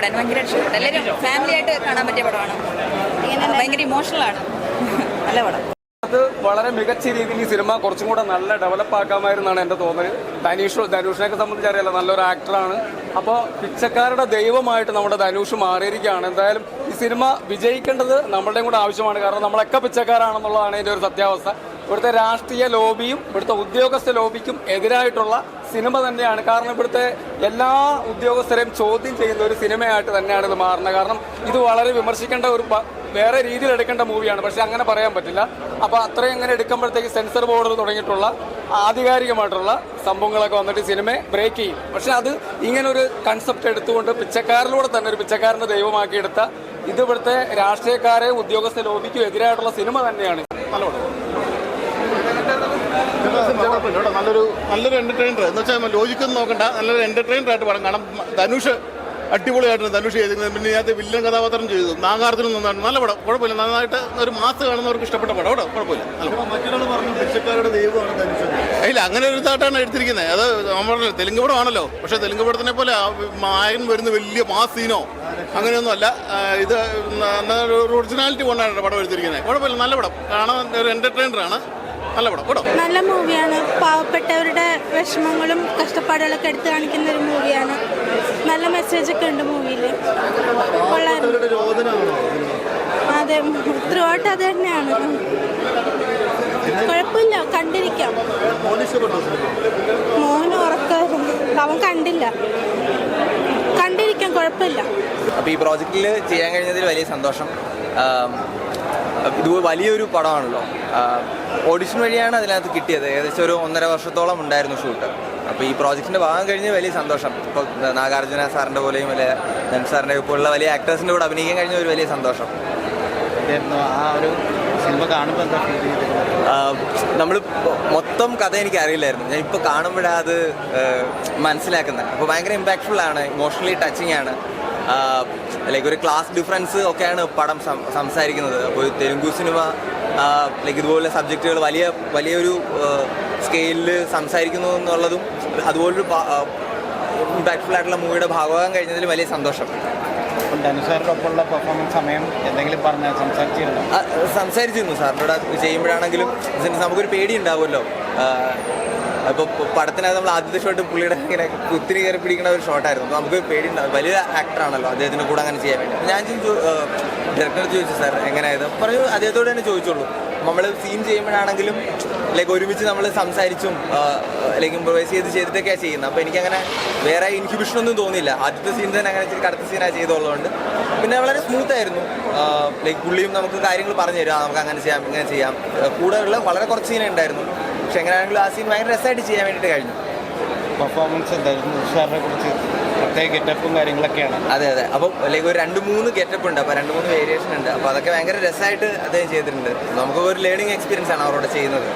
ഇഷ്ടപ്പെടാൻ ഭയങ്കര ഇഷ്ടപ്പെട്ടു. എല്ലാവരും ഫാമിലി ആയിട്ട് കാണാൻ പറ്റിയ പടമാണ്. ഭയങ്കര ഇമോഷണലാണ്. നല്ല പടം. അത് വളരെ മികച്ച രീതിയിൽ ഈ സിനിമ കുറച്ചും കൂടെ നല്ല ഡെവലപ്പ് ആക്കാമായിരുന്നാണ് എൻ്റെ തോന്നൽ. ധനുഷിനെയൊക്കെ സംബന്ധിച്ചറിയാലോ, നല്ലൊരു ആക്ടറാണ്. അപ്പോൾ പിച്ചക്കാരുടെ ദൈവമായിട്ട് നമ്മുടെ ധനുഷ് മാറിയിരിക്കുകയാണ്. എന്തായാലും ഈ സിനിമ വിജയിക്കേണ്ടത് നമ്മളുടെയും കൂടെ ആവശ്യമാണ്. കാരണം നമ്മളൊക്കെ പിച്ചക്കാരാണെന്നുള്ളതാണ് ഇതിൻ്റെ ഒരു സത്യാവസ്ഥ. ഇവിടുത്തെ രാഷ്ട്രീയ ലോബിയും ഇവിടുത്തെ ഉദ്യോഗസ്ഥ ലോബിക്കും എതിരായിട്ടുള്ള സിനിമ തന്നെയാണ്. കാരണം ഇവിടുത്തെ എല്ലാ ഉദ്യോഗസ്ഥരെയും ചോദ്യം ചെയ്യുന്ന ഒരു സിനിമയായിട്ട് തന്നെയാണ് ഇത് മാറുന്നത്. കാരണം ഇത് വളരെ വിമർശിക്കേണ്ട ഒരു വേറെ രീതിയിൽ എടുക്കേണ്ട മൂവിയാണ്. പക്ഷെ അങ്ങനെ പറയാൻ പറ്റില്ല. അപ്പോൾ അത്രയും അങ്ങനെ എടുക്കുമ്പോഴത്തേക്ക് സെൻസർ ബോർഡ് തുടങ്ങിയിട്ടുള്ള ആധികാരികമായിട്ടുള്ള സംഭവങ്ങളൊക്കെ വന്നിട്ട് സിനിമയെ ബ്രേക്ക് ചെയ്യും. പക്ഷെ അത് ഇങ്ങനൊരു കൺസെപ്റ്റ് എടുത്തുകൊണ്ട് പിച്ചക്കാരിലൂടെ തന്നെ ഒരു പിച്ചക്കാരൻ്റെ ദൈവമാക്കിയെടുത്ത ഇത് ഇവിടുത്തെ രാഷ്ട്രീയക്കാരെ ഉദ്യോഗസ്ഥ ലോബിക്കും എതിരായിട്ടുള്ള സിനിമ തന്നെയാണ്. നല്ലൊരു എന്റർടൈനർ എന്ന് വെച്ചാൽ ലോജിക്കൊന്നും നോക്കണ്ട, നല്ലൊരു എന്റർടൈനർ ആയിട്ട് പടം കാണാം. ധനുഷ് അടിപൊളിയായിട്ടാണ് ധനുഷ് ചെയ്തിരിക്കുന്നത്. പിന്നെ ഇതിനകത്ത് വില്ലൻ കഥാപാത്രം ചെയ്തു. നാഗാർജുനും നന്നായിട്ട് നല്ല പടം, കുഴപ്പമില്ല. നന്നായിട്ട് ഒരു മാസ് കാണുന്നവർക്ക് ഇഷ്ടപ്പെട്ട പടം കേട്ടോ, കുഴപ്പമില്ല. മറ്റൊരാൾ പറഞ്ഞു പിച്ചക്കാരുടെ ദൈവമാണ് ധനുഷ്. ഇല്ല, അങ്ങനെ ഒരു ഇതായിട്ടാണ് എടുത്തിരിക്കുന്നത്. അത് നമ്മുടെ തെലുങ്ക് പടമാണല്ലോ. പക്ഷേ തെലുങ്ക് പടത്തിനെ പോലെ മായൻ വരുന്ന വലിയ മാസ് സീനോ അങ്ങനെയൊന്നും അല്ല. ഇത് ഒരു ഒറിജിനാലിറ്റി കൊണ്ടാണ് പടം എടുത്തിരിക്കുന്നത്. കുഴപ്പമില്ല, നല്ല പടം കാണാൻ ഒരു എന്റർടൈനറാണ്. നല്ല പടം കേട്ടോ. നല്ല മൂവിയാണ്. പാവപ്പെട്ടവരുടെ വിഷമങ്ങളും കഷ്ടപ്പാടുകളൊക്കെ എടുത്തു കാണിക്കുന്ന ഒരു മൂവിയാണ്. നല്ല മെസ്സേജ് ഒക്കെ ഉണ്ട് മൂവിയിൽ. അതെ, ത്രൂ ഔട്ട് അത് തന്നെയാണ്. കുഴപ്പമില്ല, കണ്ടിരിക്കാം. മോന് ഉറക്കമായിരുന്നു, അവൻ കണ്ടില്ല. കണ്ടിരിക്കാം, കുഴപ്പമില്ല. അപ്പോൾ ഈ പ്രോജക്റ്റിൽ ചെയ്യാൻ കഴിഞ്ഞതിൽ വലിയ സന്തോഷം. ഇത് വലിയൊരു പടമാണല്ലോ. ഓഡിഷൻ വഴിയാണ് അതിനകത്ത് കിട്ടിയത്. ഏകദേശം ഒരു 1.5 വർഷത്തോളം ഉണ്ടായിരുന്നു ഷൂട്ട്. അപ്പോൾ ഈ പ്രോജക്റ്റിൻ്റെ ഭാഗം കഴിഞ്ഞ് വലിയ സന്തോഷം. ഇപ്പോൾ നാഗാർജുന സാറിൻ്റെ പോലെയും വലിയ ധനുഷ് സാറിൻ്റെ പോലുള്ള വലിയ ആക്ടേഴ്സിൻ്റെ കൂടെ അഭിനയിക്കാൻ കഴിഞ്ഞ ഒരു വലിയ സന്തോഷം. ആ ഒരു സിനിമ കാണുമ്പോൾ എന്താ ഫീൽ ചെയ്തത്? നമ്മൾ മൊത്തം കഥ എനിക്ക് അറിയില്ലായിരുന്നു. ഞാൻ ഇപ്പോൾ കാണുമ്പോഴാണ് അത് മനസ്സിലാക്കുന്നത്. അപ്പോൾ ഭയങ്കര ഇമ്പാക്ട്ഫുൾ ആണ്, ഇമോഷണലി ടച്ചിങ് ആണ്. ലൈക്ക് ഒരു ക്ലാസ് ഡിഫറൻസ് ഒക്കെയാണ് പടം സംസാരിക്കുന്നത്. അപ്പോൾ തെലുങ്ക് സിനിമ ലൈക്ക് ഇതുപോലുള്ള സബ്ജക്റ്റുകൾ വലിയൊരു സ്കെയിലിൽ സംസാരിക്കുന്നു എന്നുള്ളതും അതുപോലൊരു ഇമ്പാക്ട്ഫുൾ ആയിട്ടുള്ള മൂവിയുടെ ഭാഗമാകാൻ കഴിഞ്ഞതിൽ വലിയ സന്തോഷം. ധനുഷാരുടെ ഒപ്പമുള്ള പെർഫോമൻസ് സമയം എന്തെങ്കിലും സംസാരിച്ചിരുന്നു സാറിനോട്. ചെയ്യുമ്പോഴാണെങ്കിലും നമുക്കൊരു പേടി ഉണ്ടാവുമല്ലോ. അപ്പോൾ പടത്തിനകത്ത് നമ്മൾ ആദ്യത്തെ ഷോട്ട് പുള്ളിയുടെ ഇങ്ങനെ കുത്തിരി കയറി പിടിക്കുന്ന ഒരു ഷോട്ടായിരുന്നു. അപ്പോൾ നമുക്ക് പേടിയുണ്ടാവും. വലിയ ആക്ടറാണല്ലോ, അദ്ദേഹത്തിൻ്റെ കൂടെ അങ്ങനെ ചെയ്യാൻ വേണ്ടി. ഞാൻ ഡയറക്ടർ ചോദിച്ചു, സാർ എങ്ങനെയായത് പറഞ്ഞു. അദ്ദേഹത്തോട് തന്നെ ചോദിച്ചോളൂ. നമ്മൾ സീൻ ചെയ്യുമ്പോഴാണെങ്കിലും ലൈക്ക് ഒരുമിച്ച് നമ്മൾ സംസാരിച്ചും ലൈക്ക് ഇംപ്രവൈസ് ചെയ്തിട്ടൊക്കെയാണ് ചെയ്യുന്നത്. അപ്പോൾ എനിക്കങ്ങനെ വേറെ ഇൻഹിബിഷനൊന്നും തോന്നിയില്ല. ആദ്യത്തെ സീൻ തന്നെ അങ്ങനെ അടുത്ത സീനാണ് ചെയ്തുള്ളതുകൊണ്ട് പിന്നെ വളരെ സ്മൂത്തായിരുന്നു. ലൈക്ക് പുള്ളിയും നമുക്ക് കാര്യങ്ങൾ പറഞ്ഞു തരും. നമുക്ക് അങ്ങനെ ചെയ്യാം, ഇങ്ങനെ ചെയ്യാം. കൂടെയുള്ള വളരെ കുറച്ച് സീനേ ഉണ്ടായിരുന്നു. പക്ഷെ എങ്ങനെയാണെങ്കിലും ആ സീൻ ഭയങ്കര രസമായിട്ട് ചെയ്യാൻ വേണ്ടിയിട്ട് കഴിഞ്ഞു. പെർഫോമൻസ് എന്തായിരുന്നു? ധനുഷാറിനെ കുറിച്ച് പ്രത്യേക ഗെറ്റപ്പും കാര്യങ്ങളൊക്കെയാണ്. അതെ. അപ്പോൾ ലൈക്ക് ഒരു 2-3 ഗെറ്റപ്പ് ഉണ്ട്. അപ്പോൾ 2-3 വേരിയേഷൻ ഉണ്ട്. അപ്പോൾ അതൊക്കെ ഭയങ്കര രസമായിട്ട് അദ്ദേഹം ചെയ്തിട്ടുണ്ട്. നമുക്ക് ഒരു ലേണിംഗ് എക്സ്പീരിയൻസ് ആണ് അവരോട് ചെയ്യുന്നത്.